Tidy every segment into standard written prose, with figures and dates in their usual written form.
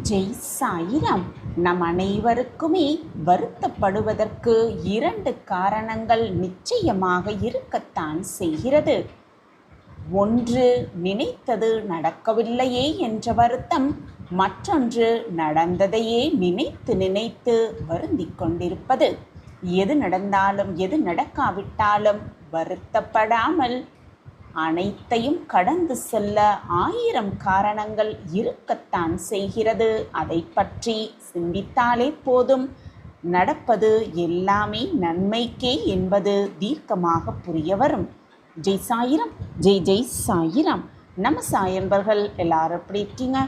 ஜெய் சாயிராம். நம் அனைவருக்குமே வருத்தப்படுவதற்கு 2 காரணங்கள் நிச்சயமாக இருக்கத்தான் செய்கிறது. ஒன்று, நினைத்தது நடக்கவில்லையே என்ற வருத்தம். மற்றொன்று, நடந்ததையே நினைத்து நினைத்து வருந்திக் கொண்டிருப்பது. எது நடந்தாலும் எது நடக்காவிட்டாலும் வருத்தப்படாமல் அனைத்தையும் கடந்து செல்ல 1000 காரணங்கள் இருக்கத்தான் செய்கிறது. அதை பற்றி சிந்தித்தாலே போதும், நடப்பது எல்லாமே நன்மைக்கே என்பது தீர்க்கமாக புரிய வரும். ஜெய் சாயிராம். ஜெய் ஜெய் சாயிராம். நம்ம சாயன்பர்கள் எல்லாரும் எப்படி இருக்கீங்க?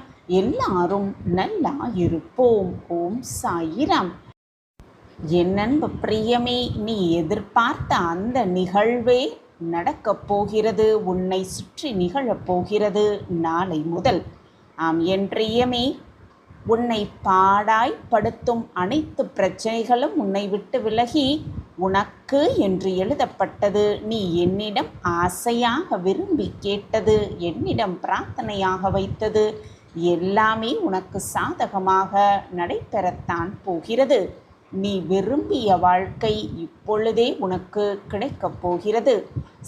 எல்லாரும் நல்லா இருப்போம். ஓம் சாயிராம். என் அன்பு பிரியமே, நீ எதிர்பார்த்த அந்த நிகழ்வே நடக்கப் போகிறது. உன்னை சுற்றி நிகழப் போகிறது நாளை முதல். ஆம் என் பிரியமே, உன்னை பாடாய்ப்படுத்தும் அனைத்து பிரச்சனைகளும் உன்னை விட்டு விலகி உனக்கு என்று எழுதப்பட்டது. நீ என்னிடம் ஆசையாக விரும்பி கேட்டது, என்னிடம் பிரார்த்தனையாக வைத்தது எல்லாமே உனக்கு சாதகமாக நடைபெறத்தான் போகிறது. நீ விரும்பிய வாழ்க்கை இப்பொழுதே உனக்கு கிடைக்கப் போகிறது.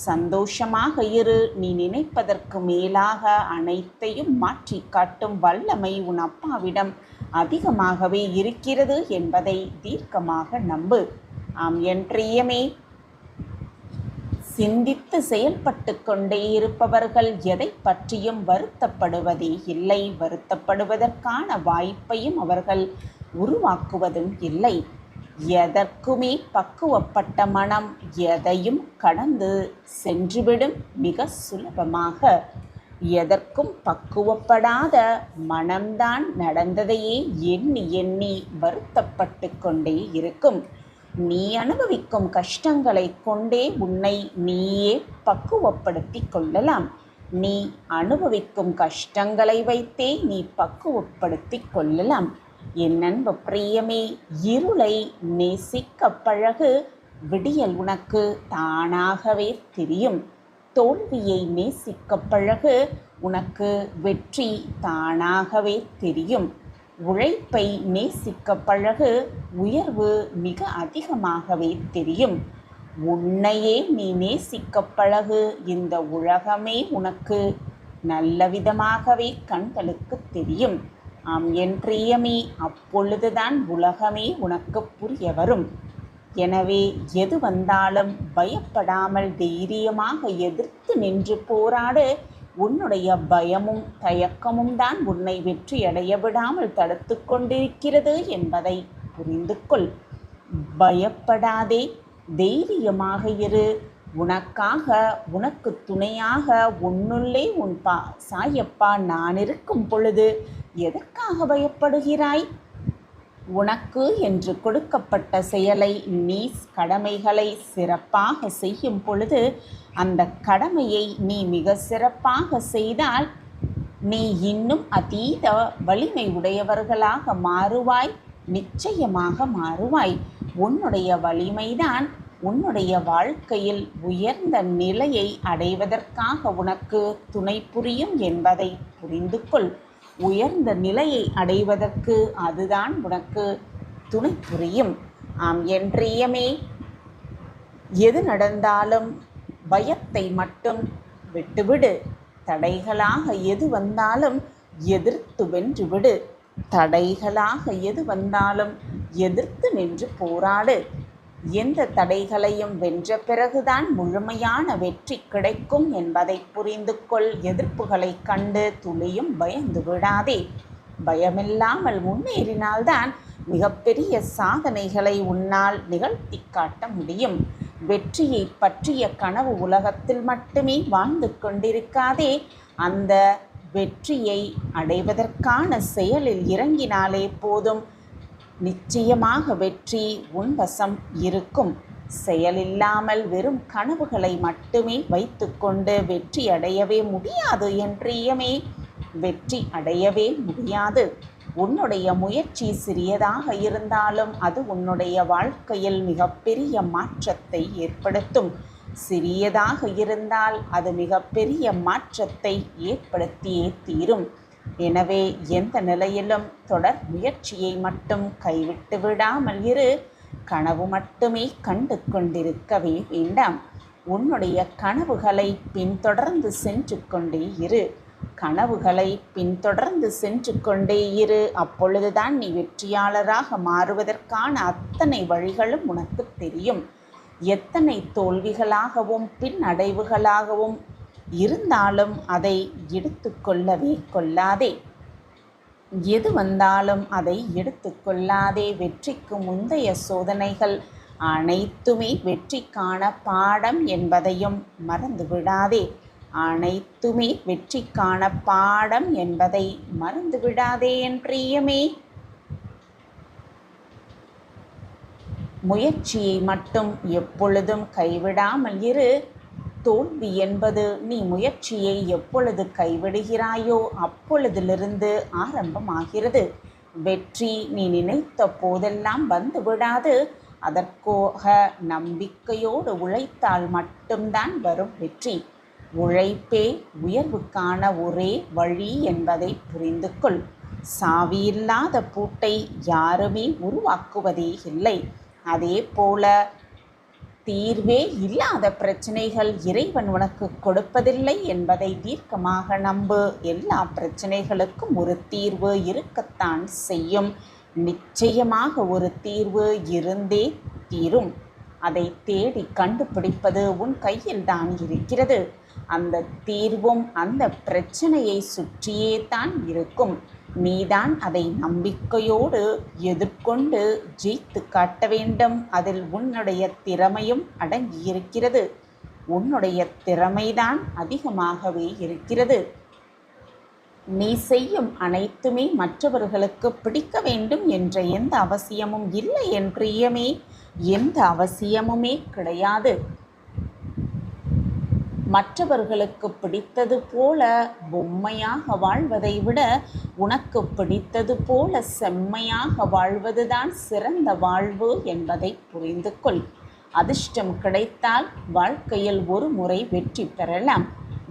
சந்தோஷமாக இரு. நீ நினைப்பதற்கு மேலாக அனைத்தையும் மாற்றி காட்டும் வல்லமை உன் அப்பாவிடம் அதிகமாகவே இருக்கிறது என்பதை தீர்க்கமாக நம்பு. ஆம் என் பிரியமே, சிந்தித்து செயல்பட்டு கொண்டே இருப்பவர்கள் எதை பற்றியும் வருத்தப்படுவதே இல்லை. வருத்தப்படுவதற்கான வாய்ப்பையும் அவர்கள் உருவாக்குவதும் இல்லை. எதற்குமே பக்குவப்பட்ட மனம் எதையும் கடந்து சென்றுவிடும் மிக சுலபமாக. எதற்கும் பக்குவப்படாத மனம்தான் நடந்ததையே எண்ணி எண்ணி வருத்தப்பட்டு கொண்டே இருக்கும். நீ அனுபவிக்கும் கஷ்டங்களை கொண்டே உன்னை நீயே பக்குவப்படுத்தி கொள்ளலாம். நீ அனுபவிக்கும் கஷ்டங்களை வைத்தே நீ பக்குவப்படுத்தி கொள்ளலாம். என் அன்பு பிரியமே, இருளை நேசிக்க பழகு. விடியல் உனக்கு தானாகவே தெரியும். தோல்வியை நேசிக்க பழகு. உனக்கு வெற்றி தானாகவே தெரியும். உழைப்பை நேசிக்க பழகு. உயர்வு மிக அதிகமாகவே தெரியும். உன்னையே நீ நேசிக்க பழகு. இந்த உலகமே உனக்கு நல்ல விதமாகவே கண்களுக்கு தெரியும். ஆம் என் பிரியமே, அப்பொழுதுதான் உலகமே உனக்கு புரிய வரும். எனவே எது வந்தாலும் பயப்படாமல் தைரியமாக எதிர்த்து நின்று போராடு. உன்னுடைய பயமும் தயக்கமும் தான் உன்னை வெற்றியடைய விடாமல் தடுத்து கொண்டிருக்கிறது என்பதை புரிந்து கொள். பயப்படாதே, தைரியமாக இரு. உனக்காக, உனக்கு துணையாக உன்னுள்ளே உன் சாயப்பா நான் இருக்கும் பொழுது எதற்காக பயப்படுகிறாய்? உனக்கு என்று கொடுக்கப்பட்ட செயலை, நீ கடமைகளை சிறப்பாக செய்யும் பொழுது அந்த கடமையை நீ மிக சிறப்பாக செய்தால் நீ இன்னும் அதீத வலிமை உடையவர்களாக மாறுவாய். நிச்சயமாக மாறுவாய். உன்னுடைய வலிமைதான் உன்னுடைய வாழ்க்கையில் உயர்ந்த நிலையை அடைவதற்காக உனக்கு துணை புரியும் என்பதை புரிந்து கொள். உயர்ந்த நிலையை அடைவதற்கு அதுதான் உனக்கு துணை புரியும். ஆம் என் பிரியமே, எது நடந்தாலும் பயத்தை மட்டும் விட்டுவிடு. தடைகளாக எது வந்தாலும் எதிர்த்து வென்றுவிடு. தடைகளாக எது வந்தாலும் எதிர்த்து நின்று போராடு. எந்த தடைகளையும் வென்ற பிறகுதான் முழுமையான வெற்றி கிடைக்கும் என்பதை புரிந்து கொள். எதிர்ப்புகளை கண்டு துளியும் பயந்து விடாதே. பயமில்லாமல் முன்னேறினால்தான் மிகப்பெரிய சாதனைகளை உன்னால் நிகழ்த்தி காட்ட முடியும். வெற்றியை பற்றிய கனவு உலகத்தில் மட்டுமே வாழ்ந்து கொண்டிருக்காதே. அந்த வெற்றியை அடைவதற்கான செயலில் இறங்கினாலே போதும். நிச்சயமாக வெற்றி உன் வசம் இருக்கும். செயலில்லாமல் வெறும் கனவுகளை மட்டுமே வைத்துக்கொண்டு வெற்றி அடையவே முடியாது என் பிரியமே. வெற்றி அடையவே முடியாது. உன்னுடைய முயற்சி சிறியதாக இருந்தாலும் அது உன்னுடைய வாழ்க்கையில் மிகப்பெரிய மாற்றத்தை ஏற்படுத்தும். சிறியதாக இருந்தால் அது மிகப்பெரிய மாற்றத்தை ஏற்படுத்தியே தீரும். எனவே எந்த நிலையிலும் தொடர் முயற்சியை மட்டும் கைவிட்டு விடாமல் இரு. கனவு மட்டுமே கண்டு கொண்டிருக்கவே வேண்டாம். உன்னுடைய கனவுகளை பின்தொடர்ந்து சென்று கொண்டே இரு. கனவுகளை பின்தொடர்ந்து சென்று கொண்டே இரு. அப்பொழுதுதான் நீ வெற்றியாளராக மாறுவதற்கான அத்தனை வழிகளும் உனக்கு தெரியும். எத்தனை தோல்விகளாகவும் பின்னடைவுகளாகவும் இருந்தாலும் அதை எடுத்து கொள்ளவே கொள்ளாதே. எது வந்தாலும் அதை எடுத்து கொள்ளாதே. வெற்றிக்கு முந்தைய சோதனைகள் அனைத்துமே வெற்றிக்கான பாடம் என்பதையும் மறந்து விடாதே. அனைத்துமே வெற்றிக்கான பாடம் என்பதை மறந்து விடாதே என் பிரியமே. முயற்சியை மட்டும் எப்பொழுதும் கைவிடாமல் இரு. தோல்வி என்பது நீ முயற்சியை எப்பொழுது கைவிடுகிறாயோ அப்பொழுதிலிருந்து ஆரம்பமாகிறது. வெற்றி நீ நினைத்த போதெல்லாம் வந்து விடாது. அதற்காக நம்பிக்கையோடு உழைத்தால் மட்டும்தான் வரும் வெற்றி. உழைப்பே உயர்வுக்கான ஒரே வழி என்பதை புரிந்து கொள். சாவியில்லாத பூட்டை யாருமே உருவாக்குவதே இல்லை. அதே போல தீர்வே இல்லாத பிரச்சனைகள் இறைவன் உனக்கு கொடுப்பதில்லை என்பதை தீர்க்கமாக நம்பு. எல்லா பிரச்சனைகளுக்கும் ஒரு தீர்வு இருக்கத்தான் செய்யும். நிச்சயமாக ஒரு தீர்வு இருந்தே தீரும். அதை தேடி கண்டுபிடிப்பது உன் கையில் தான் இருக்கிறது. அந்த தீர்வும் அந்த பிரச்சனையை சுற்றியே தான் இருக்கும். நீதான் அதை நம்பிக்கையோடு எதிர்கொண்டு ஜெயித்து காட்ட வேண்டும். அதில் உன்னுடைய திறமையும் அடங்கியிருக்கிறது. உன்னுடைய திறமைதான் அதிகமாகவே இருக்கிறது. நீ செய்யும் அனைத்துமே மற்றவர்களுக்கு பிடிக்க வேண்டும் என்ற எந்த அவசியமும் இல்லை என் பிரியமே. எந்த அவசியமுமே கிடையாது. மற்றவர்களுக்கு பிடித்தது போல பொம்மையாக வாழ்வதை விட உனக்கு பிடித்தது போல செம்மையாக வாழ்வதுதான் சிறந்த வாழ்வு என்பதை புரிந்து கொள். அதிர்ஷ்டம் கிடைத்தால் வாழ்க்கையில் ஒரு முறை வெற்றி பெறலாம்.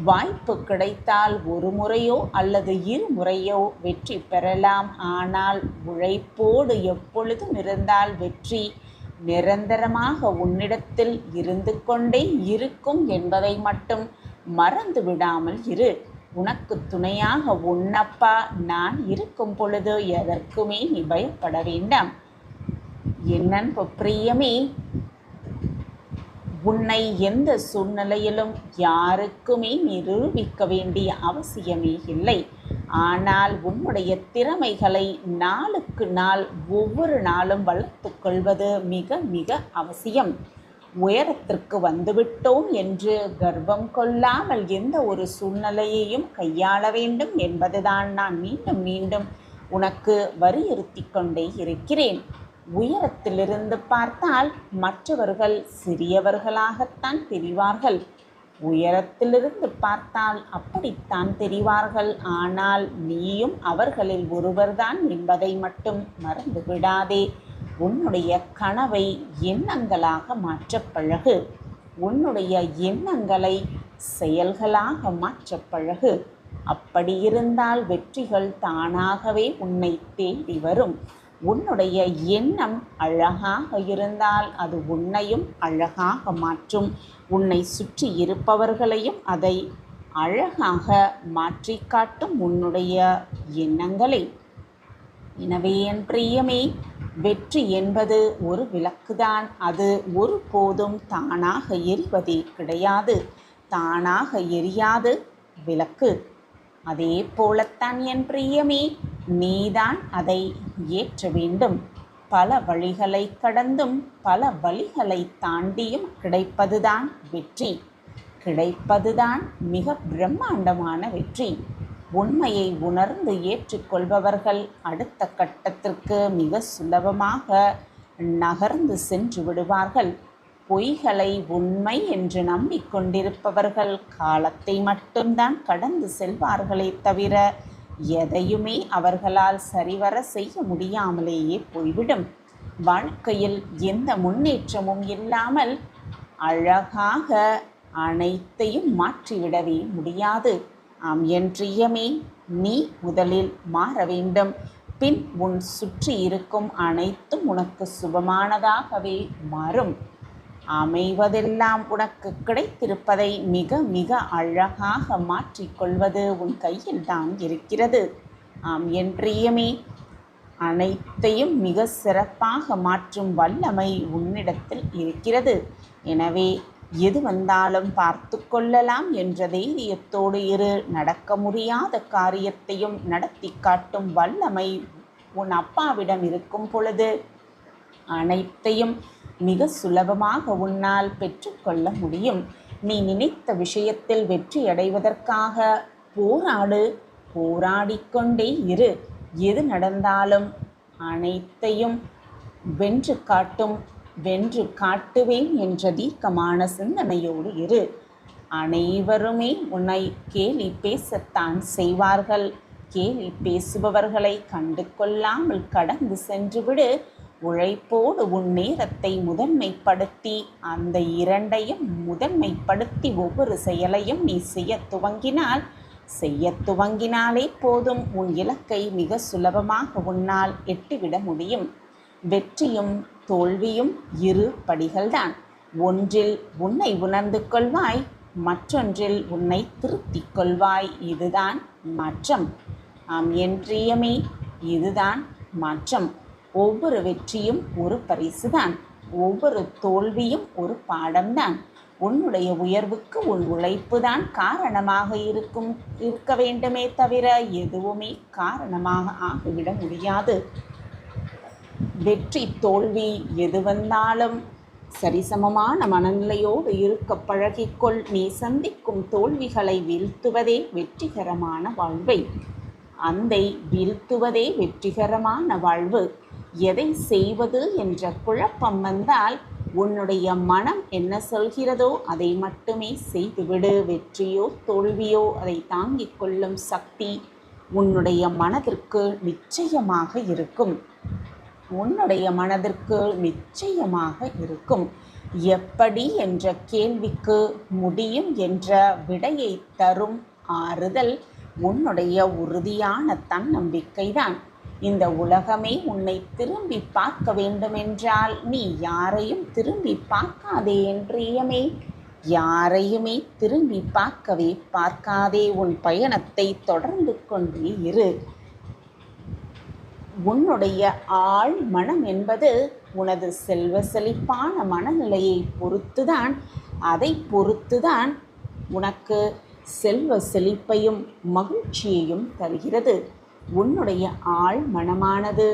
வாய்ப்பு கிடைத்தால் ஒரு முறையோ அல்லது இருமுறையோ வெற்றி பெறலாம். ஆனால் உழைப்போடு எப்பொழுதும் இருந்தால் வெற்றி நிரந்தரமாக உன்னிடத்தில் இருந்து கொண்டே இருக்கும் என்பதை மட்டும் மறந்து விடாமல் இரு. உனக்கு துணையாக உன்னப்பா நான் இருக்கும் பொழுது எதற்குமே நீ பயப்பட வேண்டாம். என் அன்பு பிரியமே, உன்னை எந்த சூழ்நிலையிலும் யாருக்குமே நிரூபிக்க வேண்டிய அவசியமே இல்லை. ஆனால் உன்னுடைய திறமைகளை நாளுக்கு நாள் ஒவ்வொரு நாளும் வளர்த்து கொள்வது மிக மிக அவசியம். உயரத்திற்கு வந்துவிட்டோம் என்று கர்வம் கொள்ளாமல் எந்த ஒரு சூழ்நிலையையும் கையாள வேண்டும் என்பதுதான் நான் மீண்டும் மீண்டும் உனக்கு வலியுறுத்தி கொண்டே இருக்கிறேன். உயரத்திலிருந்து பார்த்தால் மற்றவர்கள் சிறியவர்களாகத்தான் தெரிவார்கள். உயரத்திலிருந்து பார்த்தால் அப்படித்தான் தெரிவார்கள். ஆனால் நீயும் அவர்களில் ஒருவர்தான் என்பதை மட்டும் மறந்து விடாதே. உன்னுடைய கனவை எண்ணங்களாக மாற்றப் பழகு. உன்னுடைய எண்ணங்களை செயல்களாக மாற்றப் பழகு. அப்படி இருந்தால் வெற்றிகள் தானாகவே உன்னை தேடி வரும். உன்னுடைய எண்ணம் அழகாக இருந்தால் அது உன்னையும் அழகாக மாற்றும். உன்னை சுற்றி இருப்பவர்களையும் அதை அழகாக மாற்றி காட்டும் உன்னுடைய எண்ணங்களை. எனவே என் பிரியமே, வெற்றி என்பது ஒரு விளக்குதான். அது ஒருபோதும் தானாக எரிவதே கிடையாது. தானாக எரியாது விளக்கு. அதே போலத்தான் என் பிரியமே, நீதான் அதை ஏற்ற வேண்டும். பல வழிகளை கடந்தும் பல வழிகளை தாண்டியும் கிடைப்பதுதான் வெற்றி. கிடைப்பதுதான் மிக பிரம்மாண்டமான வெற்றி. உண்மையை உணர்ந்து ஏற்றுக்கொள்பவர்கள் அடுத்த கட்டத்திற்கு மிக சுலபமாக நகர்ந்து சென்று விடுவார்கள். பொய்களை உண்மை என்று நம்பிக்கொண்டிருப்பவர்கள் காலத்தை மட்டும்தான் கடந்து செல்வார்களே தவிர எதையுமே அவர்களால் சரிவர செய்ய முடியாமலேயே போய்விடும். வாழ்க்கையில் எந்த முன்னேற்றமும் இல்லாமல் அழகாக அனைத்தையும் மாற்றிவிடவே முடியாது. ஆம் என்றியமே, நீ முதலில் மாற வேண்டும். பின் உன் சுற்றி இருக்கும் அனைத்தும் உனக்கு சுபமானதாகவே மாறும். அமைவதெல்லாம் உனக்கு கிடைத்திருப்பதை மிக மிக அழகாக மாற்றிக்கொள்வது உன் கையில் தான் இருக்கிறது. ஆம் என்றியமே, அனைத்தையும் மிக சிறப்பாக மாற்றும் வல்லமை உன்னிடத்தில் இருக்கிறது. எனவே எது வந்தாலும் பார்த்து கொள்ளலாம் என்ற தைரியத்தோடு இரு. நடக்க முடியாத காரியத்தையும் நடத்தி காட்டும் வல்லமை உன் அப்பாவிடம் இருக்கும் பொழுது அனைத்தையும் மிக சுலபமாக உன்னால் பெற்றுக்கொள்ள முடியும். நீ நினைத்த விஷயத்தில் வெற்றி அடைவதற்காக போராடு, போராடிக்கொண்டே இரு. எது நடந்தாலும் அனைத்தையும் வென்று காட்டும், வென்று காட்டுவேன் என்ற தீர்க்கமான சிந்தனையோடு இரு. அனைவருமே உன்னை கேலி பேசத்தான் செய்வார்கள். கேலி பேசுபவர்களை கண்டு கொள்ளாமல் கடந்து சென்றுவிடு. உழைப்போடு உன் நேரத்தை முதன்மைப்படுத்தி அந்த இரண்டையும் முதன்மைப்படுத்தி ஒவ்வொரு செயலையும் நீ செய்ய துவங்கினாலே போதும், உன் இலக்கை மிக சுலபமாக உன்னால் எட்டிவிட முடியும். வெற்றியும் தோல்வியும் இரு படிகள்தான். ஒன்றில் உன்னை உணர்ந்து கொள்வாய், மற்றொன்றில் உன்னை திருத்திக் கொள்வாய். இதுதான் மாற்றம். ஆம் என்றியமே, இதுதான் மாற்றம். ஒவ்வொரு வெற்றியும் ஒரு பரிசுதான், ஒவ்வொரு தோல்வியும் ஒரு பாடம்தான். உன்னுடைய உயர்வுக்கு உன் உழைப்பு தான் காரணமாக இருக்க வேண்டுமே தவிர எதுவுமே காரணமாக ஆகிவிட முடியாது. வெற்றி தோல்வி எது வந்தாலும் சரிசமமான மனநிலையோடு இருக்க பழகிக்கொள். நீ சந்திக்கும் தோல்விகளை வீழ்த்துவதே வெற்றிகரமான வாழ்வை, அந்தை வீழ்த்துவதே வெற்றிகரமான வாழ்வு. எதை செய்வது என்ற குழப்பம் வந்தால் உன்னுடைய மனம் என்ன சொல்கிறதோ அதை மட்டுமே செய்துவிடு. வெற்றியோ தோல்வியோ அதை தாங்கிக் கொள்ளும் சக்தி உன்னுடைய மனதிற்கு நிச்சயமாக இருக்கும். உன்னுடைய மனதிற்கு நிச்சயமாக இருக்கும். எப்படி என்ற கேள்விக்கு முடியும் என்ற விடையை தரும் ஆறுதல் உன்னுடைய உறுதியான தன்னம்பிக்கைதான். இந்த உலகமே உன்னை திரும்பி பார்க்க வேண்டுமென்றால் நீ யாரையும் திரும்பி பார்க்காதே என்றியமே. யாரையுமே திரும்பி பார்க்காதே. உன் பயணத்தை தொடர்ந்து கொண்டே இரு. உன்னுடைய ஆழ் மனம் என்பது உனது செல்வ செழிப்பான மனநிலையை பொறுத்துதான், அதை பொறுத்துதான் உனக்கு செல்வ செழிப்பையும் மகிழ்ச்சியையும் தருகிறது. உன்னுடைய ஆழ் மனமானது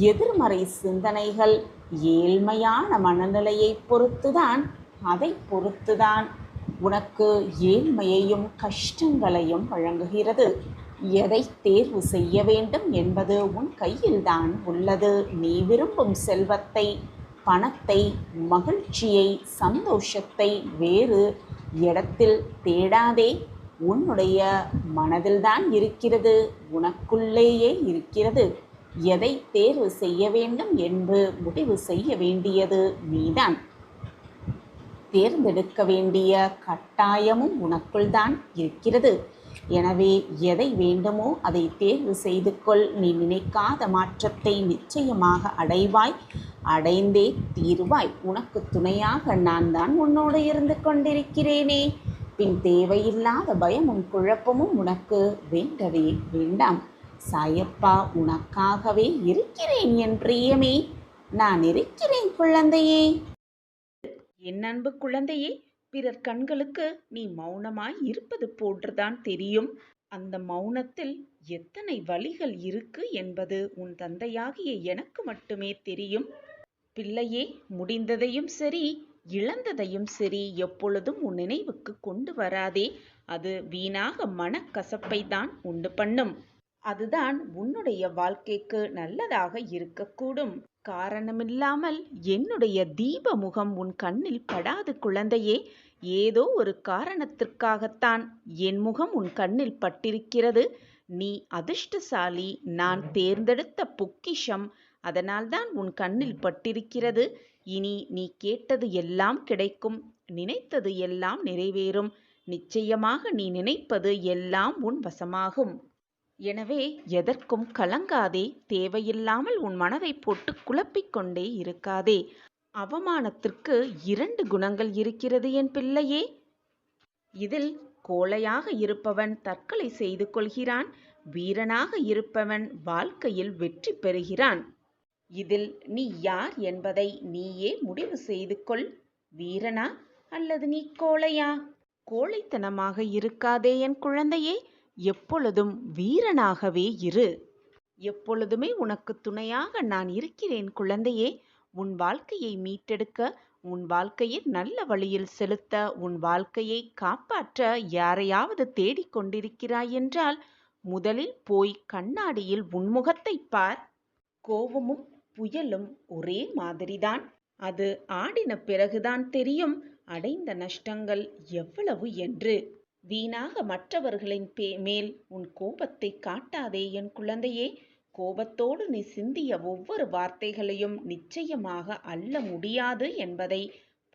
எதிர்மறை சிந்தனைகள், ஏழ்மையான மனநிலையை பொறுத்துதான், அதை பொறுத்துதான் உனக்கு ஏழ்மையையும் கஷ்டங்களையும் வழங்குகிறது. எதை தேர்வு செய்ய வேண்டும் என்பது உன் கையில்தான் உள்ளது. நீ விரும்பும் செல்வத்தை, பணத்தை, மகிழ்ச்சியை, சந்தோஷத்தை வேறு இடத்தில் தேடாதே. உன்னுடைய மனதில்தான் இருக்கிறது, உனக்குள்ளேயே இருக்கிறது. எதை தேர்வு செய்ய வேண்டும் என்று முடிவு செய்ய வேண்டியது நீதான். தேர்ந்தெடுக்க வேண்டிய கட்டாயமும் உனக்குள் தான் இருக்கிறது. எனவே எதை வேண்டுமோ அதை தேர்வு செய்து கொள். நீ நினைக்காத மாற்றத்தை நிச்சயமாக அடைவாய், அடைந்தே தீருவாய். உனக்கு துணையாக நான் தான் உன்னோடு இருந்து கொண்டிருக்கிறேனே. பின் தேவையில்லாத பயமும் குழப்பமும் உனக்கு வேண்டவே வேண்டாம். சாயப்பா உனக்காகவே இருக்கிறேன் என் பிரியமே. நான் இருக்கிறேன் குழந்தையே. என் அன்பு குழந்தையே, பிறர் கண்களுக்கு நீ மௌனமாய் இருப்பது போன்றுதான் தெரியும். அந்த மௌனத்தில் எத்தனை வலிகள் இருக்கு என்பது உன் தந்தையாகிய எனக்கு மட்டுமே தெரியும். பிள்ளையே, முடிந்ததையும் சரி இழந்ததையும் சரி எப்பொழுதும் உன் நினைவுக்கு கொண்டு வராதே. அது வீணாக மனக்கசப்பை தான் உண்டு பண்ணும். அதுதான் உன்னுடைய வாழ்க்கைக்கு நல்லதாக இருக்கக்கூடும். காரணமில்லாமல் என்னுடைய தீப முகம் உன் கண்ணில் படாது குழந்தையே. ஏதோ ஒரு காரணத்திற்காகத்தான் என் முகம் உன் கண்ணில் பட்டிருக்கிறது. நீ அதிர்ஷ்டசாலி, நான் தேர்ந்தெடுத்த பொக்கிஷம். அதனால்தான் உன் கண்ணில் பட்டிருக்கிறது. இனி நீ கேட்டது எல்லாம் கிடைக்கும், நினைத்தது எல்லாம் நிறைவேறும். நிச்சயமாக நீ நினைப்பது எல்லாம் உன் வசமாகும். எனவே எதற்கும் கலங்காதே. தேவையில்லாமல் உன் மனதை போட்டு குழப்பிக் கொண்டே இருக்காதே. அவமானத்திற்கு 2 குணங்கள் இருக்கிறது என் பிள்ளையே. இதில் கோழையாக இருப்பவன் தற்கொலை செய்து கொள்கிறான். வீரனாக இருப்பவன் வாழ்க்கையில் வெற்றி பெறுகிறான். இதில் நீ யார் என்பதை நீயே முடிவு செய்து கொள். வீரனா அல்லது நீ கோழையா? கோழைத்தனமாக இருக்காதே என் குழந்தையே. எப்பொழுதும் வீரனாகவே இரு. எப்பொழுதுமே உனக்கு துணையாக நான் இருக்கிறேன் குழந்தையே. உன் வாழ்க்கையை மீட்டெடுக்க, உன் வாழ்க்கையை நல்ல வழியில் செலுத்த, உன் வாழ்க்கையை காப்பாற்ற யாரையாவது தேடிக்கொண்டிருக்கிறாய் என்றால் முதலில் போய் கண்ணாடியில் உன் முகத்தை பார். கோபமும் புயலும் ஒரே மாதிரிதான். அது ஆடின பிறகுதான் தெரியும் அடைந்த நஷ்டங்கள் எவ்வளவு என்று. வீணாக மற்றவர்களின் மேல் உன் கோபத்தை காட்டாதே என் குழந்தையே. கோபத்தோடு நீ சிந்திய ஒவ்வொரு வார்த்தைகளையும் நிச்சயமாக அள்ள முடியாது என்பதை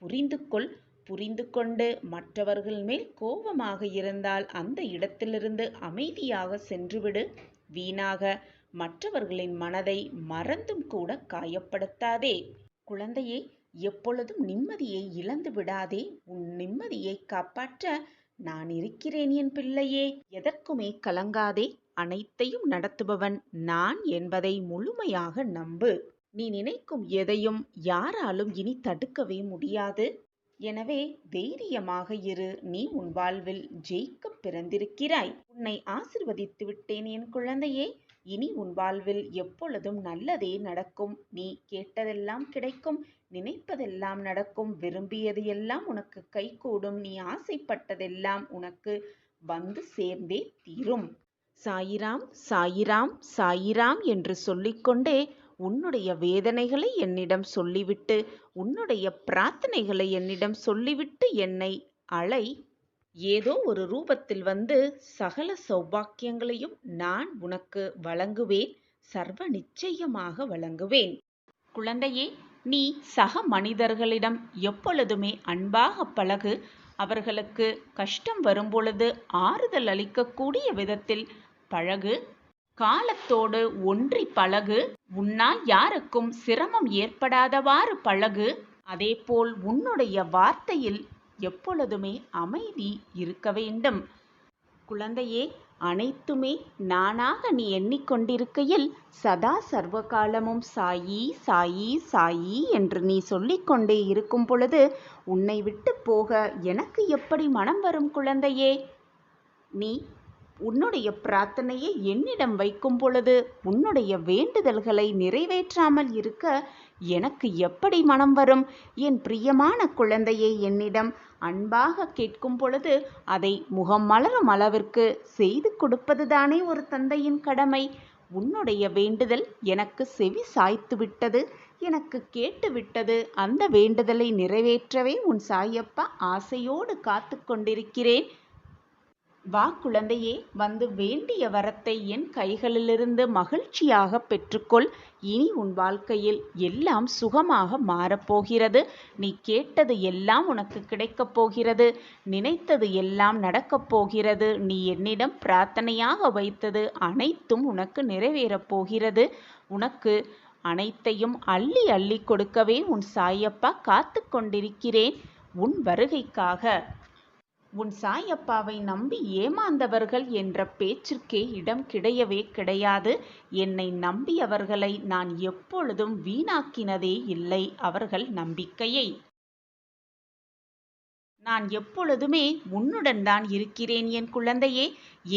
புரிந்து கொள். புரிந்து கொண்டு மற்றவர்கள் மேல் கோபமாக இருந்தால் அந்த இடத்திலிருந்து அமைதியாக சென்றுவிடு. வீணாக மற்றவர்களின் மனதை மறந்தும் கூட காயப்படுத்தாதே. குழந்தையே, எப்பொழுதும் நிம்மதியை இழந்து விடாதே. உன் நிம்மதியை காப்பாற்ற நான் இருக்கிறேன் என் பிள்ளையே. எதற்குமே கலங்காதே. அனைத்தையும் நடத்துபவன் நான் என்பதை முழுமையாக நம்பு. நீ நினைக்கும் எதையும் யாராலும் இனி தடுக்கவே முடியாது. எனவே தைரியமாக இரு. நீ உன் வாழ்வில் ஜெயிக்க பிறந்திருக்கிறாய். உன்னை ஆசிர்வதித்து விட்டேன் என் குழந்தையே. இனி உன் வாழ்வில் எப்பொழுதும் நல்லதே நடக்கும். நீ கேட்டதெல்லாம் கிடைக்கும். நினைப்பதெல்லாம் நடக்கும். விரும்பியது எல்லாம் உனக்கு கைகூடும். நீ ஆசைப்பட்டதெல்லாம் உனக்கு வந்து சேர்ந்தே தீரும். சாயிராம் சாயிராம் சாயிராம் என்று சொல்லிக்கொண்டே உன்னுடைய வேதனைகளை என்னிடம் சொல்லிவிட்டு, உன்னுடைய பிரார்த்தனைகளை என்னிடம் சொல்லிவிட்டு என்னை அழை. ஏதோ ஒரு ரூபத்தில் வந்து சகல சௌபாக்கியங்களையும் நான் உனக்கு வழங்குவேன். சர்வ நிச்சயமாக வழங்குவேன். குழந்தையே, நீ சக மனிதர்களிடம் எப்பொழுதுமே அன்பாக பழகு. அவர்களுக்கு கஷ்டம் வரும்பொழுது ஆறுதல் அளிக்கக்கூடிய விதத்தில் பழகு. காலத்தோடு ஒன்றி பழகு. உன்னால் யாருக்கும் சிரமம் ஏற்படாதவாறு பழகு. அதேபோல் உன்னுடைய வார்த்தையில் எப்பொழுதுமே அமைதி இருக்க வேண்டும். குழந்தையே, அனைத்துமே நானாக நீ எண்ணிக்கொண்டிருக்கையில் சதா சர்வகாலமும் சாயி சாயி சாயி என்று நீ சொல்லிக்கொண்டே இருக்கும் பொழுது உன்னை விட்டு போக எனக்கு எப்படி மனம் வரும் குழந்தையே? நீ உன்னுடைய பிரார்த்தனையை என்னிடம் வைக்கும் பொழுது உன்னுடைய வேண்டுதல்களை நிறைவேற்றாமல் இருக்க எனக்கு எப்படி மனம் வரும்? என் பிரியமான குழந்தையை என்னிடம் அன்பாக கேட்கும் பொழுது அதை முகம் மலரும் அளவிற்கு செய்து கொடுப்பதுதானே ஒரு தந்தையின் கடமை. உன்னுடைய வேண்டுதல் எனக்கு செவி சாய்த்து விட்டது, எனக்கு கேட்டு விட்டது. அந்த வேண்டுதலை நிறைவேற்றவே உன் சாயப்பா ஆசையோடு காத்து கொண்டிருக்கிறேன். வா குழந்தையே, வந்து வேண்டிய வரத்தை என் கைகளிலிருந்து மகிழ்ச்சியாக பெற்றுக்கொள். இனி உன் வாழ்க்கையில் எல்லாம் சுகமாக மாறப்போகிறது. நீ கேட்டது எல்லாம் உனக்கு கிடைக்கப் போகிறது. நினைத்தது எல்லாம் நடக்கப் போகிறது. நீ என்னிடம் பிரார்த்தனையாக வைத்தது அனைத்தும் உனக்கு நிறைவேறப் போகிறது. உனக்கு அனைத்தையும் அள்ளி அள்ளி கொடுக்கவே உன் சாயப்பா காத்து கொண்டிருக்கிறேன் உன் வருகைக்காக. உன் சாயப்பாவை நம்பி ஏமாந்தவர்கள் என்ற பேச்சிற்கே இடம் கிடையவே கிடையாது. என்னை நம்பியவர்களை நான் எப்பொழுதும் வீணாக்கினதே இல்லை அவர்கள் நம்பிக்கையை. நான் எப்பொழுதுமே உன்னுடன் தான் இருக்கிறேன் என் குழந்தையே.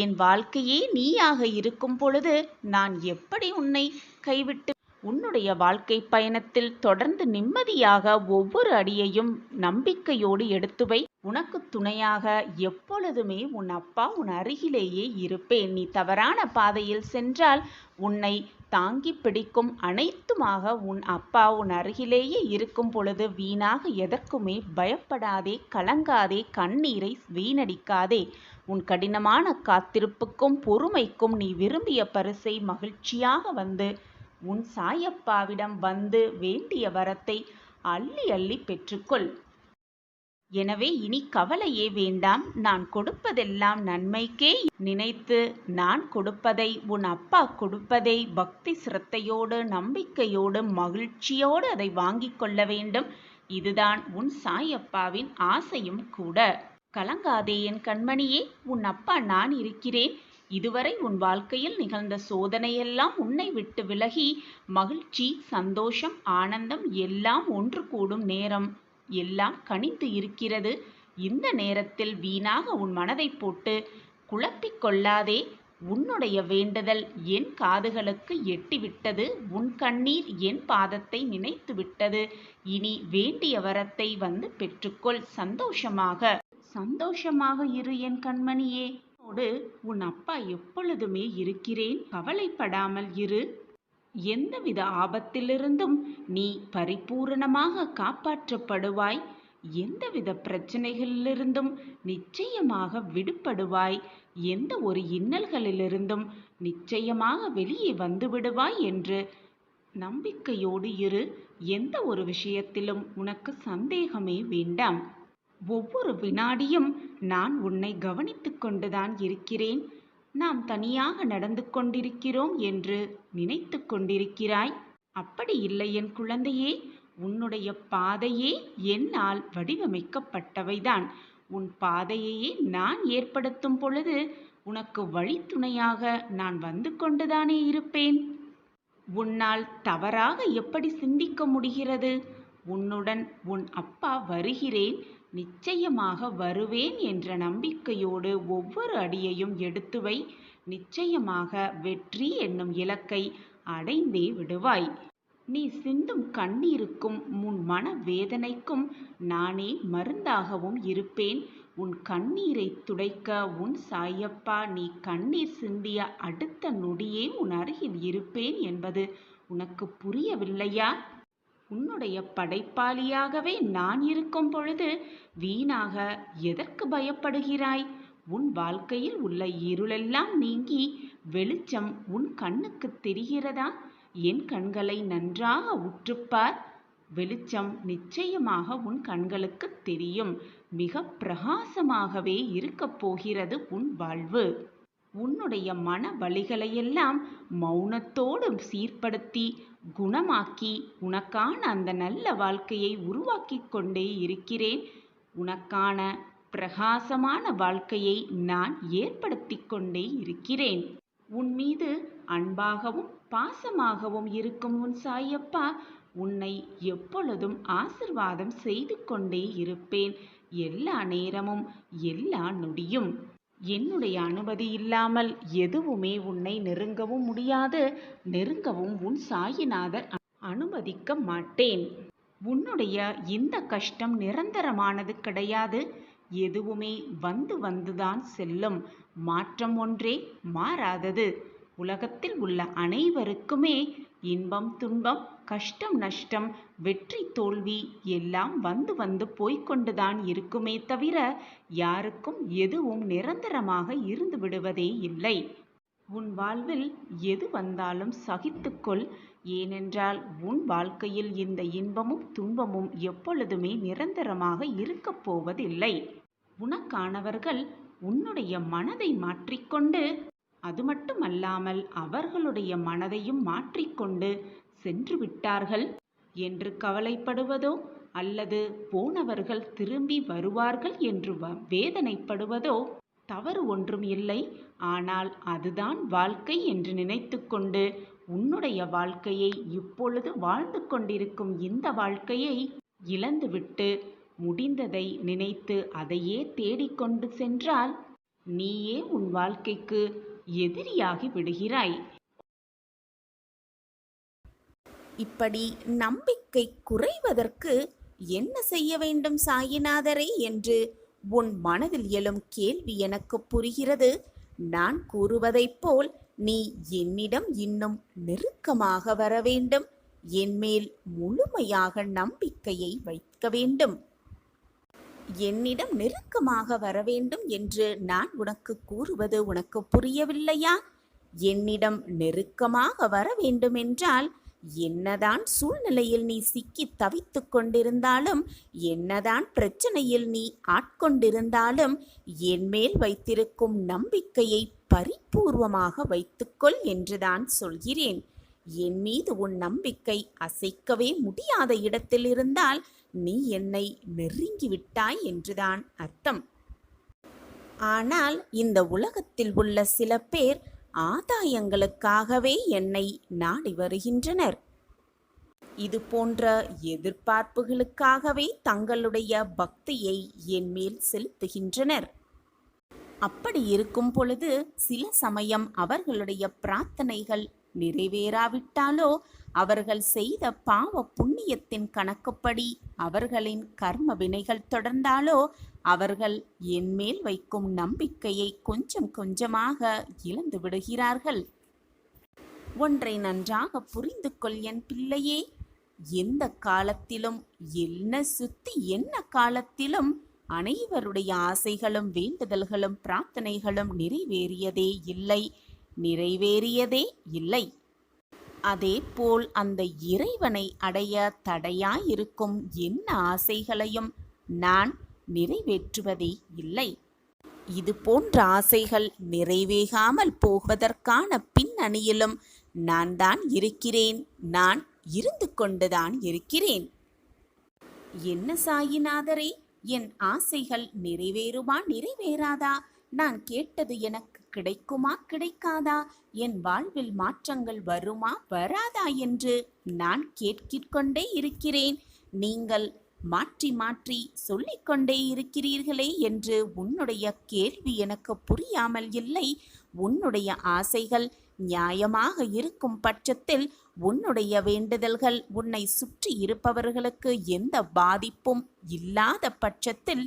என் வாழ்க்கையே நீயாக இருக்கும் பொழுது நான் எப்படி உன்னை கைவிட்டு உன்னுடைய வாழ்க்கை பயணத்தில் தொடர்ந்து நிம்மதியாக ஒவ்வொரு அடியையும் நம்பிக்கையோடு எடுத்து வை. உனக்கு துணையாக எப்பொழுதுமே உன் அப்பா உன் அருகிலேயே இருப்பேன். நீ தவறான பாதையில் சென்றால் உன்னை தாங்கி பிடிக்கும் அனைத்துமாக உன் அப்பா உன் அருகிலேயே இருக்கும் பொழுது வீணாக எதற்குமே பயப்படாதே, கலங்காதே, கண்ணீரை வீணடிக்காதே. உன் கடினமான காத்திருப்புக்கும் பொறுமைக்கும் நீ விரும்பிய பரிசை மகிழ்ச்சியாக வந்து உன் சாயப்பாவிடம் வந்து வேண்டிய வரத்தை அள்ளி அள்ளி பெற்றுக்கொள். எனவே இனி கவலையே வேண்டாம். நான் கொடுப்பதெல்லாம் நன்மைக்கே நினைத்து, நான் கொடுப்பதை, உன் அப்பா கொடுப்பதை பக்தி சிரத்தையோடு, நம்பிக்கையோடு, மகிழ்ச்சியோடு அதை வாங்கிக் கொள்ள வேண்டும். இதுதான் உன் சாயப்பாவின் ஆசையும் கூட. கலங்காதே என் கண்மணியே, உன் அப்பா நான் இருக்கிறேன். இதுவரை உன் வாழ்க்கையில் நிகழ்ந்த சோதனையெல்லாம் உன்னை விட்டு விலகி மகிழ்ச்சி, சந்தோஷம், ஆனந்தம் எல்லாம் ஒன்று கூடும் நேரம் எல்லாம் கனிந்து இருக்கிறது. இந்த நேரத்தில் வீணாக உன் மனதை போட்டு குழப்பிக் கொள்ளாதே. உன்னுடைய வேண்டுதல் என் காதுகளுக்கு எட்டிவிட்டது. உன் கண்ணீர் என் பாதத்தை நினைத்து விட்டது. இனி வேண்டிய வரத்தை வந்து பெற்றுக்கொள். சந்தோஷமாக இரு என் கண்மணியே. உன் அப்பா எப்பொழுதுமே இருக்கிறேன். கவலைப்படாமல் இரு. எந்தவித ஆபத்திலிருந்தும் நீ பரிபூரணமாக காப்பாற்றப்படுவாய். எந்தவித பிரச்சனைகளிலிருந்தும் நிச்சயமாக விடுபடுவாய். எந்த ஒரு இன்னல்களிலிருந்தும் நிச்சயமாக வெளியே வந்து விடுவாய் என்று நம்பிக்கையோடு இரு. எந்த ஒரு விஷயத்திலும் உனக்கு சந்தேகமே வேண்டாம். ஒவ்வொரு வினாடியும் நான் உன்னை கவனித்து கொண்டுதான் இருக்கிறேன். நாம் தனியாக நடந்து கொண்டிருக்கிறோம் என்று நினைத்து கொண்டிருக்கிறாய். அப்படி இல்லை என் குழந்தையே. உன்னுடைய பாதையே என்னால் வடிவமைக்கப்பட்டவைதான். உன் பாதையையே நான் ஏற்படுத்தும் பொழுது உனக்கு வழித்துணையாக நான் வந்து கொண்டுதானே இருப்பேன். உன்னால் தவறாக எப்படி சிந்திக்க முடிகிறது? உன்னுடன் உன் அப்பா வருகிறேன், நிச்சயமாக வருவேன் என்ற நம்பிக்கையோடு ஒவ்வொரு அடியையும் எடுத்து வை. நிச்சயமாக வெற்றி என்னும் இலக்கை அடைந்தே விடுவாய். நீ சிந்தும் கண்ணீருக்கும் உன் மன வேதனைக்கும் நானே மருந்தாகவும் இருப்பேன். உன் கண்ணீரை துடைக்க உன் சாயப்பா நீ கண்ணீர் சிந்திய அடுத்த நொடியே உன் அருகில் இருப்பேன் என்பது உனக்கு புரியவில்லையா? உன்னுடைய படைப்பாளியாகவே நான் இருக்கும் பொழுது வீணாக எதற்கு பயப்படுகிறாய்? உன் வாழ்க்கையில் உள்ள இருளெல்லாம் நீங்கி வெளிச்சம் உன் கண்ணுக்கு தெரிகிறதா? என் கண்களை நன்றாக உற்றுப்பார். வெளிச்சம் நிச்சயமாக உன் கண்களுக்கு தெரியும். மிக பிரகாசமாகவே இருக்கப் போகிறது உன் வாழ்வு. உன்னுடைய மன வலிகளையெல்லாம் மௌனத்தோடு சீர்படுத்தி குணமாக்கி உனக்கான அந்த நல்ல வாழ்க்கையை உருவாக்கி கொண்டே இருக்கிறேன். உனக்கான பிரகாசமான வாழ்க்கையை நான் ஏற்படுத்தி கொண்டே இருக்கிறேன். உன் மீது அன்பாகவும் பாசமாகவும் இருக்கும் உன் சாயப்பா உன்னை எப்பொழுதும் ஆசிர்வாதம் செய்து கொண்டே இருப்பேன். எல்லா நேரமும் எல்லா நொடியும். என்னுடைய அனுமதி இல்லாமல் எதுவுமே உன்னை நெருங்கவும் முடியாது. நெருங்கவும் உன் சாயிநாதர் அனுமதிக்க மாட்டேன். உன்னுடைய இந்த கஷ்டம் நிரந்தரமானது கிடையாது. எதுவுமே வந்து வந்துதான் செல்லும். மாற்றம் ஒன்றே மாறாதது. உலகத்தில் உள்ள அனைவருக்குமே இன்பம் துன்பம், கஷ்டம் நஷ்டம், வெற்றி தோல்வி எல்லாம் வந்து வந்து போய்கொண்டுதான் இருக்குமே தவிர யாருக்கும் எதுவும் நிரந்தரமாக இருந்து விடுவதே இல்லை. உன் வாழ்வில் எது வந்தாலும் சகித்துக்கொள். ஏனென்றால் உன் வாழ்க்கையில் இந்த இன்பமும் துன்பமும் எப்பொழுதுமே நிரந்தரமாக இருக்கப் போவதில்லை. உனக்கானவர்கள் உன்னுடைய மனதை மாற்றிக்கொண்டு, அது மட்டுமல்லாமல் அவர்களுடைய மனதையும் மாற்றிக்கொண்டு சென்று விட்டார்கள் என்று கவலைப்படுவதோ அல்லது போனவர்கள் திரும்பி வருவார்கள் என்று வேதனைப்படுவதோ தவறு ஒன்றும் இல்லை. ஆனால் அதுதான் வாழ்க்கை என்று நினைத்து கொண்டு உன்னுடைய வாழ்க்கையை, இப்பொழுது வாழ்ந்து கொண்டிருக்கும் இந்த வாழ்க்கையை இழந்துவிட்டு முடிந்ததை நினைத்து அதையே தேடிக்கொண்டு சென்றால் நீயே உன் வாழ்க்கைக்கு எதிரியாகி விடுகிறாய். இப்படி நம்பிக்கை குறைவதற்கு என்ன செய்ய வேண்டும் சாயிநாதரே என்று உன் மனதில் எழும் கேள்வி எனக்கு புரிகிறது. நான் கூறுவதைப் போல் நீ என்னிடம் இன்னும் நெருக்கமாக வர வேண்டும். என்மேல் முழுமையாக நம்பிக்கையை வைக்க வேண்டும். என்னிடம் நெருக்கமாக வர வேண்டும் என்று நான் உனக்கு கூறுவது உனக்கு புரியவில்லையா? என்னிடம் நெருக்கமாக வர வேண்டுமென்றால் என்னதான் சூழ்நிலையில் நீ சிக்கி தவித்துக் கொண்டிருந்தாலும், என்னதான் பிரச்சனையில் நீ ஆட்கொண்டிருந்தாலும், என்மேல் வைத்திருக்கும் நம்பிக்கையை பரிபூர்வமாக வைத்துக்கொள் என்றுதான் சொல்கிறேன். என் மீது உன் நம்பிக்கை அசைக்கவே முடியாத இடத்தில் இருந்தால் நீ என்னை நெருங்கிவிட்டாய் என்றுதான் அர்த்தம். ஆனால் இந்த உலகத்தில் உள்ள சில பேர் ஆதாயங்களுக்காகவே என்னை நாடி வருகின்றனர். இது போன்ற எதிர்பார்ப்புகளுக்காகவே தங்களுடைய பக்தியை என் மேல் செலுத்துகின்றனர். அப்படி இருக்கும் பொழுது சில சமயம் அவர்களுடைய பிரார்த்தனைகள் நிறைவேறாவிட்டாலோ, அவர்கள் செய்த பாவ புண்ணியத்தின் கணக்குப்படி அவர்களின் கர்ம வினைகள் தொடர்ந்தாலோ, அவர்கள் என்மேல் வைக்கும் நம்பிக்கையை கொஞ்சம் கொஞ்சமாக இழந்து விடுகிறார்கள். ஒன்றை நன்றாக புரிந்து கொள் என் பிள்ளையே. எந்த காலத்திலும், என்ன காலத்திலும் அனைவருடைய ஆசைகளும் வேண்டுதல்களும் பிரார்த்தனைகளும் நிறைவேறியதே இல்லை. அதேபோல் அந்த இறைவனை அடைய தடையாயிருக்கும் என்ன ஆசைகளையும் நான் நிறைவேற்றுவதே இல்லை. இது போன்ற ஆசைகள் நிறைவேறாமல் போவதற்கான பின்னணியிலும் நான் தான் இருக்கிறேன். நான் இருந்து கொண்டுதான் இருக்கிறேன். என்ன சாயிநாதரே, என் ஆசைகள் நிறைவேறுமா நிறைவேறாதா? நான் கேட்டது எனக்கு கிடைக்குமா கிடைக்காதா? என் வாழ்வில் மாற்றங்கள் வருமா வராதா என்று நான் கேட்கிக்கொண்டே இருக்கிறேன். நீங்கள் மாற்றி மாற்றி சொல்லிக்கொண்டே இருக்கிறீர்களே என்று உன்னுடைய கேள்வி எனக்கு புரியாமல் இல்லை. உன்னுடைய ஆசைகள் நியாயமாக இருக்கும் பட்சத்தில், உன்னுடைய வேண்டுதல்கள் உன்னை சுற்றி இருப்பவர்களுக்கு எந்த பாதிப்பும் இல்லாத பட்சத்தில்,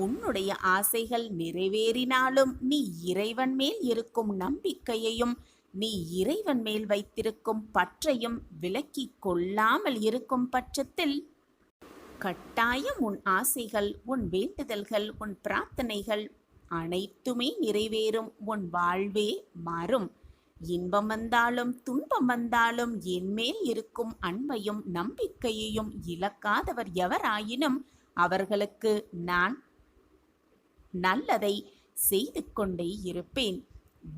உன்னுடைய ஆசைகள் நிறைவேறினாலும் நீ இறைவன் மேல் இருக்கும் நம்பிக்கையையும் நீ இறைவன் மேல் வைத்திருக்கும் பற்றையும் விலக்கிக் கொள்ளாமல் இருக்கும் பட்சத்தில், கட்டாயம் உன் ஆசைகள், உன் வேண்டுதல்கள், உன் பிரார்த்தனைகள் அனைத்துமே நிறைவேறும். உன் வாழ்வே மாறும். இன்பம் வந்தாலும் துன்பம் வந்தாலும் என்மேல் இருக்கும் அன்பையும் நம்பிக்கையையும் இழக்காதவர் எவராயினும் அவர்களுக்கு நான் நல்லதை செய்து கொண்டே இருப்பேன்.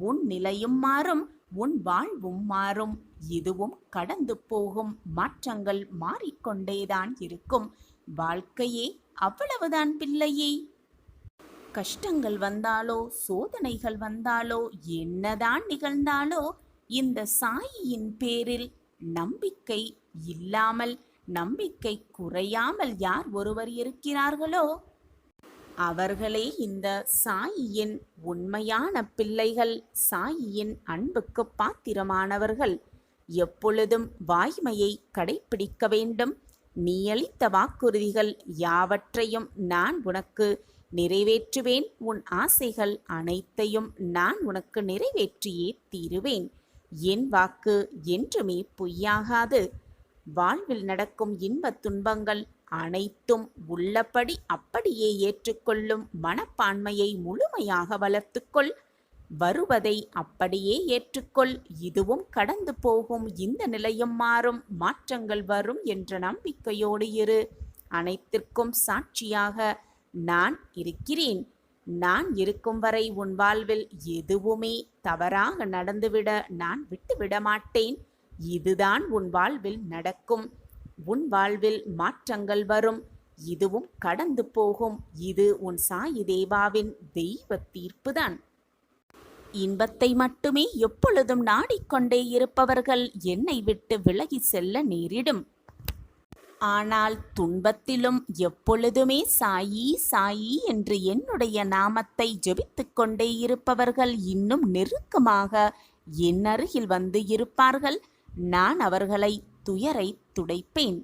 உன் நிலையும் மாறும், உன் வாழ்வும் மாறும். இதுவும் கடந்து போகும். மாற்றங்கள் மாறிக்கொண்டேதான் இருக்கும். வாழ்க்கையே அவ்வளவுதான் பிள்ளையே. கஷ்டங்கள் வந்தாலோ, சோதனைகள் வந்தாலோ, என்னதான் நிகழ்ந்தாலோ, இந்த சாயியின் பேரில் நம்பிக்கை இல்லாமல், நம்பிக்கை குறையாமல் யார் ஒருவர் இருக்கிறார்களோ அவர்களே இந்த சாயியின் உண்மையான பிள்ளைகள், சாயியின் அன்புக்கு பாத்திரமானவர்கள். எப்பொழுதும் வாய்மையை கடைப்பிடிக்க வேண்டும். நீ அளித்த வாக்குறுதிகள் யாவற்றையும் நான் உனக்கு நிறைவேற்றுவேன். உன் ஆசைகள் அனைத்தையும் நான் உனக்கு நிறைவேற்றியே தீருவேன். என் வாக்கு என்றுமே பொய்யாகாது. வாழ்வில் நடக்கும் இன்பத் துன்பங்கள் அனைத்தும் உள்ளபடி அப்படியே ஏற்றுக்கொள்ளும் மனப்பான்மையை முழுமையாக வளர்த்துக்கொள். வருவதை அப்படியே ஏற்றுக்கொள். இதுவும் கடந்து போகும். இந்த நிலையும் மாறும். மாற்றங்கள் வரும் என்ற நம்பிக்கையோடு இரு. அனைத்திற்கும் சாட்சியாக நான் இருக்கிறேன். நான் இருக்கும் வரை உன் வாழ்வில் எதுவுமே தவறாக நடந்துவிட நான் விட்டுவிட மாட்டேன். இதுதான் உன் வாழ்வில் நடக்கும். உன் வாழ்வில் மாற்றங்கள் வரும். இதுவும் கடந்து போகும். இது உன் சாயி தேவாவின் தெய்வ தீர்ப்புதான். இன்பத்தை மட்டுமே எப்பொழுதும் நாடிக்கொண்டே இருப்பவர்கள் என்னை விட்டு விலகி செல்ல நேரிடும். ஆனால் துன்பத்திலும் எப்பொழுதுமே சாயி சாயி என்று என்னுடைய நாமத்தை ஜெபித்துக் கொண்டே இருப்பவர்கள் இன்னும் நெருக்கமாக என் அருகில் வந்து இருப்பார்கள். நான் அவர்களை துயரை துடைப்பேன்.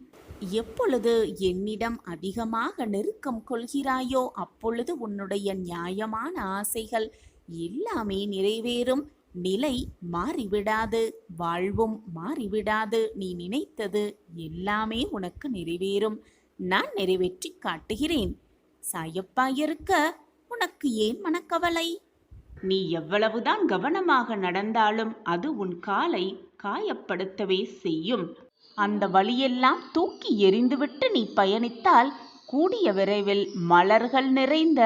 எப்பொழுது என்னிடம் அதிகமாக நெருக்கம் கொள்கிறாயோ அப்பொழுது உன்னுடைய நியாயமான ஆசைகள் எல்லாமே நிறைவேறும். நிலை மாறிவிடாது, வாழ்வும் மாறிவிடாது. நீ நினைத்தது எல்லாமே உனக்கு நிறைவேறும். நான் நிறைவேற்றி காட்டுகிறேன். சாயப்பா இருக்க உனக்கு ஏன் மனக்கவலை? நீ எவ்வளவுதான் கவனமாக நடந்தாலும் அது உன் காலை காயப்படுத்தவே செய்யும். அந்த வழியெல்லாம் தூக்கி எறிந்துவிட்டு நீ பயணித்தால் கூடிய விரைவில் மலர்கள் நிறைந்த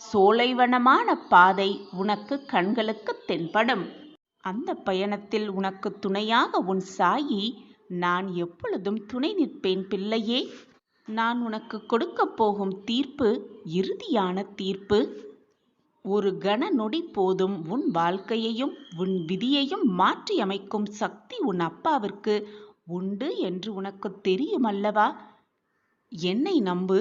சோலைவனமான பாதை உனக்கு கண்களுக்கு தென்படும். அந்த பயணத்தில் உனக்கு துணையாக உன் சாயி நான் எப்பொழுதும் துணை நிற்பேன் பிள்ளையே. நான் உனக்கு கொடுக்கப் போகும் தீர்ப்பு இறுதியான தீர்ப்பு. ஒரு கன நொடி போதும் உன் வாழ்க்கையையும் உன் விதியையும் மாற்றி அமைக்கும் சக்தி உன் அப்பாவிற்கு உண்டு என்று உனக்கு தெரியும் அல்லவா? என்னை நம்பு.